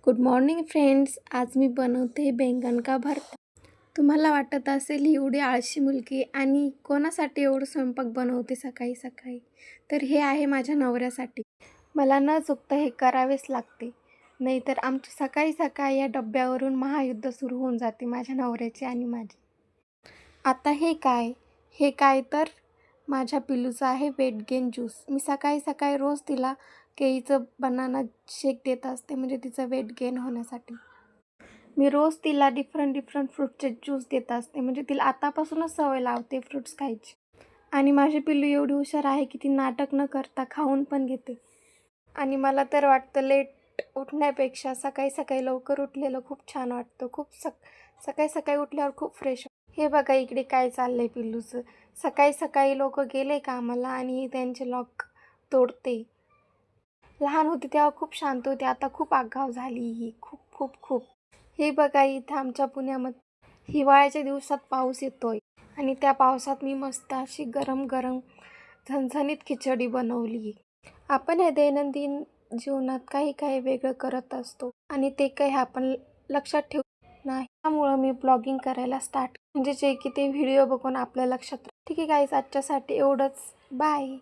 Good morning friends. आज मी बनवते बैंगन का भरता. तुम्हाला वाटत असेल ही एवढी आळशी मुलगी आणि कोणासाठी एवढं स्वयंपाक बनवते सकाळी सकाळी. तर हे आहे माझ्या नवऱ्यासाठी. मला न चुकता हे करावेच लागते, नाहीतर आमची सकाळी सकाळी या डब्यावरून महायुद्ध सुरू होऊन जाते माझ्या नवऱ्याचे आणि माझे. आता हे काय तर माझ्या पिल्लूचं आहे वेट गेन ज्यूस. मी सकाळी सकाळी रोज तिला केळीचं बनाना शेक देत असते, म्हणजे तिचं वेट गेन होण्यासाठी. मी रोज तिला डिफरंट फ्रूटचे ज्यूस देत असते, म्हणजे तिला आतापासूनच सवय लावते फ्रूट्स खायची. आणि माझी पिल्लू एवढी हुशार आहे की ती नाटक न करता खाऊन पण घेते. आणि मला तर वाटतं लेट उठण्यापेक्षा सकाळी सकाळी लवकर उठलेलं खूप छान वाटतं. सकाळी सकाळी उठल्यावर खूप फ्रेश. हे बघा इकडे काय चाललंय पिल्लूचं. सकाळी सकाळी लोक गेले कामाला आणि ही त्यांचे लॉक तोडते. लहान होती तेव्हा खूप शांत होती, आता खूप आगाऊ झाली ही. खूप खूप खूप. हे बघा इथं आमच्या पुण्यामध्ये हिवाळ्याच्या दिवसात पाऊस येतोय आणि त्या पावसात मी मस्त अशी गरम गरम झणझणीत खिचडी बनवली. आपण हे दैनंदिन जीवनात काही काही वेगळं करत असतो आणि ते काही आपण लक्षात ठेवू नाही. त्यामुळं मी ब्लॉगिंग करायला स्टार्ट, म्हणजे जे की ते व्हिडिओ बघून आपल्या लक्षात. ठीक आहे गाईज, आजच्यासाठी एवढंच. बाय.